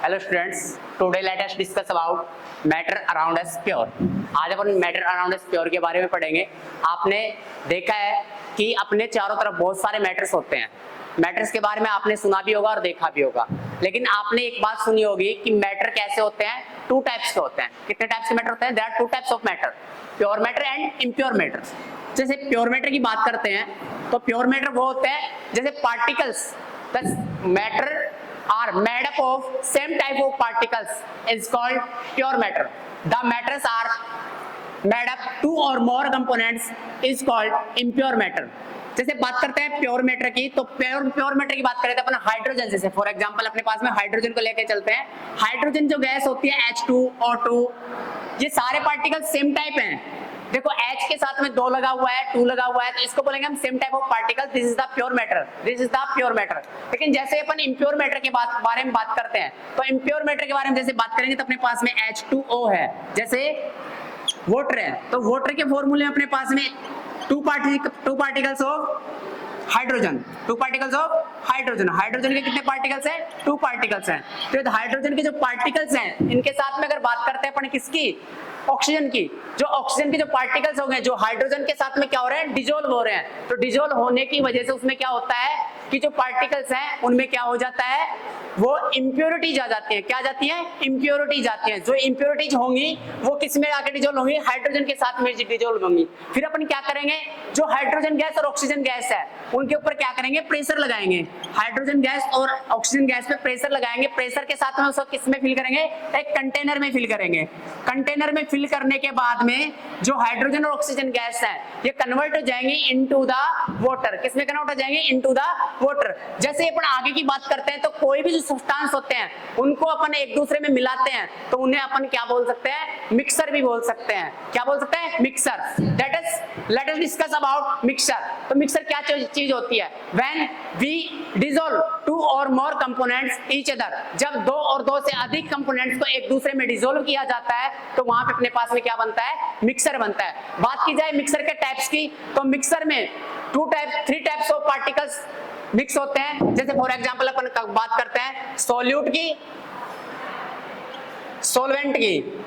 Hello students, today let us discuss about matter around us pure. आज अपन matter around us pure के बारे में पढ़ेंगे। आपने देखा है कि अपने चारों तरफ बहुत सारे मैटर्स होते हैं। मैटर्स के बारे में आपने सुना भी होगा और देखा भी होगा, लेकिन आपने एक बात सुनी होगी कि मैटर कैसे होते हैं, टू टाइप्स के होते हैं। कितने टाइप्स के मैटर होते हैं? There are two types of matter, pure matter and impure matter. जैसे प्योर मैटर की बात करते हैं तो प्योर मैटर वो होते हैं जैसे particles, matter are made up of same type of particles is called pure matter. The matters are made up two or more components is called impure matter. जैसे बात करते हैं प्योर मैटर की, तो प्योर मैटर की बात करें तो अपन हाइड्रोजन, जैसे फॉर एग्जांपल अपने पास में हाइड्रोजन को लेके चलते हैं। हाइड्रोजन जो गैस होती है H2O2, ये सारे पार्टिकल सेम टाइप हैं। देखो H के साथ में 2 लगा हुआ है, 2 लगा हुआ है, तो इसको बोलेंगे हम same type of particle, this is the pure matter, this is the pure matter. लेकिन जैसे अपन इम्प्योर मैटर के बारे में बात करते हैं, तो इम्प्योर मैटर के बारे में जैसे बात करेंगे तो अपने पास में H2O है, जैसे वाटर है, तो वाटर के फॉर्मूले में अपने पास में two particles of hydrogen, two particles of hydrogen. Hydrogen के कितने पार्टिकल्स हैं? 2 पार्टिकल्स हैं। तो हाइड्रोजन के जो पार्टिकल्स हैं, इनके साथ में अगर बात करते हैं अपन किसकी, ऑक्सीजन की, जो ऑक्सीजन के जो पार्टिकल्स हो गए जो हाइड्रोजन के साथ में क्या हो रहे हैं, डिसॉल्व हो रहे हैं। तो डिसॉल्व होने की वजह से उसमें क्या होता है कि जो पार्टिकल्स हैं उनमें क्या हो जाता है, वो इंप्योरिटीज आ जाती है। क्या जाती है? इंप्योरिटीज आती हैं। जो इंप्योरिटीज होंगी वो किस में आके डिसॉल्व होंगी? हाइड्रोजन के साथ में डिसॉल्व होंगी। फिर अपन क्या करेंगे, जो हाइड्रोजन गैस और ऑक्सीजन गैस है उनके ऊपर क्या करेंगे, प्रेशर लगाएंगे। हाइड्रोजन गैस और ऑक्सीजन गैस पे प्रेशर लगाएंगे। प्रेशर के साथ में उसको किस में फिल करेंगे? एक कंटेनर में फिल करेंगे। कंटेनर में फिल करने के बाद में जो हाइड्रोजन और ऑक्सीजन गैस है ये कन्वर्ट हो जाएंगे इनटू द वाटर। किसमें कन्वर्ट हो जाएंगे? Into the water. जैसे अपन आगे की बात करते हैं तो कोई भी जो सब्सटेंस होते हैं उनको अपन एक दूसरे में मिलाते हैं तो उन्हें अपन क्या बोल सकते हैं? मिक्सर भी बोल सकते हैं। क्या बोल सकते हैं? Mixer. That is let us discuss about mixer. तो मिक्सर क्या चीज होती है? व्हेन वी डिसॉल्व 2 और मोर कंपोनेंट्स ईच अदर, जब 2 और 2 से अधिक कंपोनेंट्स को एक दूसरे में डिसॉल्व किया जाता है तो वहां पे अपने पास में क्या बनता है? मिक्सर बनता है। बात की जाए मिक्सर के टाइप्स की, तो मिक्सर में 3 टाइप्स ऑफ पार्टिकल्स मिक्स होते हैं। जैसे फॉर एग्जांपल अपन बात करते हैं सॉल्यूट की, सॉल्वेंट की,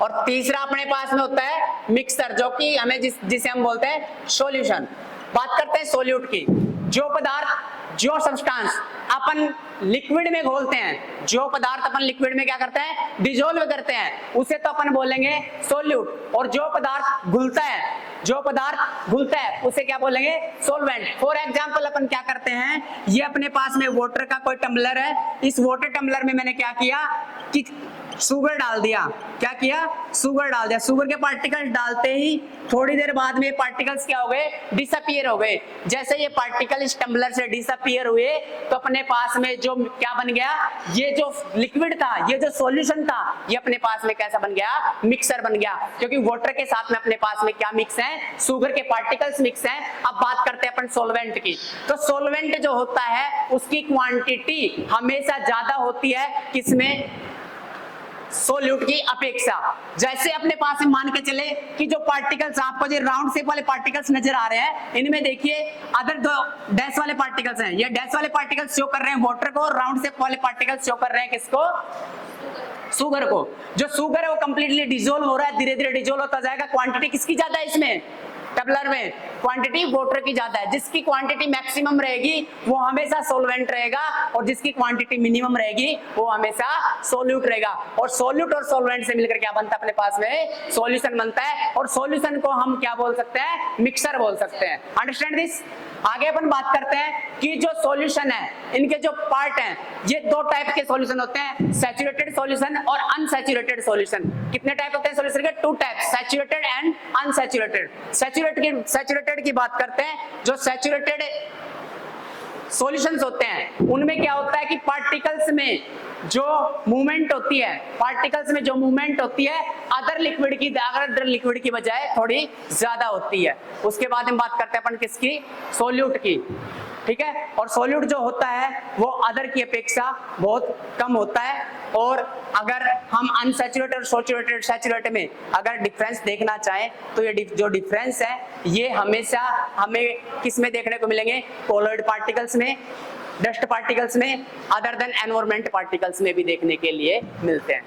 और तीसरा अपने पास में होता है मिक्सर, जो कि हमें जिसे हम बोलते हैं सॉल्यूशन। बात करते हैं सॉल्यूट की। जो पदार्थ, जो सब्सटेंस अपन लिक्विड में घोलते हैं, जो पदार्थ अपन लिक्विड में क्या करते हैं? डिसॉल्व करते हैं, उसे तो अपन बोलेंगे सॉल्यूट। और जो पदार्थ घुलता है, जो पदार्थ घुलता है उसे क्या बोलेंगे? सॉल्वेंट। फॉर एग्जांपल अपन क्या करते हैं, ये अपने पास में वाटर का कोई टम्बलर है, इस वाटर टम्बलर में मैंने क्या किया कि शुगर डाल दिया। क्या किया? शुगर डाल दिया। शुगर के पार्टिकल्स डालते ही थोड़ी देर बाद में पार्टिकल्स क्या हो गए? डिसअपीयर हो गए। जैसे ये पार्टिकल इस टम्बलर से डिसअपीयर हुए तो अपने पास में जो क्या बन गया, ये जो लिक्विड था, ये जो सॉल्यूशन था, ये अपने पास में कैसा बन गया? मिक्सर बन गया। क्योंकि वाटर के साथ में अपने पास में क्या मिक्स है? शुगर के पार्टिकल्स मिक्स हैं। अब बात करते हैं अपन सॉल्वेंट की। तो सॉल्वेंट जो होता है उसकी क्वांटिटी हमेशा ज्यादा होती है किसमें? सोल्यूट की अपेक्षा। जैसे अपने पास में मान के चले कि जो पार्टिकल्स आपको जो राउंड शेप वाले पार्टिकल्स नजर आ रहे हैं, इनमें देखिए अदर 2 डैश वाले पार्टिकल्स हैं। ये डैश वाले पार्टिकल्स शो कर रहे हैं वाटर को, और राउंड शेप वाले पार्टिकल्स शो कर रहे हैं किसको? शुगर को। जो शुगर है वो कंप्लीटली डिसॉल्व हो रहा है, धीरे धीरे डिसॉल्व होता जाएगा। क्वांटिटी किसकी ज्यादा है इसमें? टम्बलर में क्वांटिटी वाटर की ज्यादा है। जिसकी क्वांटिटी मैक्सिमम रहेगी वो हमेशा सॉल्वेंट रहेगा, और जिसकी क्वांटिटी मिनिमम रहेगी वो हमेशा सॉल्यूट रहेगा। और सॉल्यूट और सॉल्वेंट से मिलकर क्या बनता है अपने पास में? सॉल्यूशन बनता है। और सॉल्यूशन को हम क्या बोल सकते हैं? मिक्सर बोल सकते हैं। Understand this? आगे अपन बात करते हैं कि जो सॉल्यूशन है, इनके जो पार्ट हैं, ये 2 टाइप के सॉल्यूशन होते हैं, सैचुरेटेड सॉल्यूशन और अनसैचुरेटेड सॉल्यूशन। कितने टाइप होते हैं सॉल्यूशन के? 2 type, saturated and unsaturated. Saturated की बात करते हैं, जो सैचुरेटेड सॉल्यूशंस होते हैं उनमें क्या होता है कि पार्टिकल्स में जो मूवमेंट होती है, पार्टिकल्स में जो मूवमेंट होती है अदर लिक्विड की बजाय थोड़ी ज्यादा होती है। उसके बाद हम बात करते हैं अपन किसकी? सोल्यूट की। ठीक है। और सोल्यूट जो होता है वो अदर की अपेक्षा बहुत कम होता है। और अगर हम अनसैचुरेटेड और सैचुरेटेड में अगर डिफरेंस देखना चाहें तो ये जो डिफरेंस है ये हमेशा हमें किस में देखने को मिलेंगे? कोलॉइड पार्टिकल्स में, डस्ट पार्टिकल्स में, अदर देन एनवायरमेंट पार्टिकल्स में भी देखने के लिए मिलते हैं।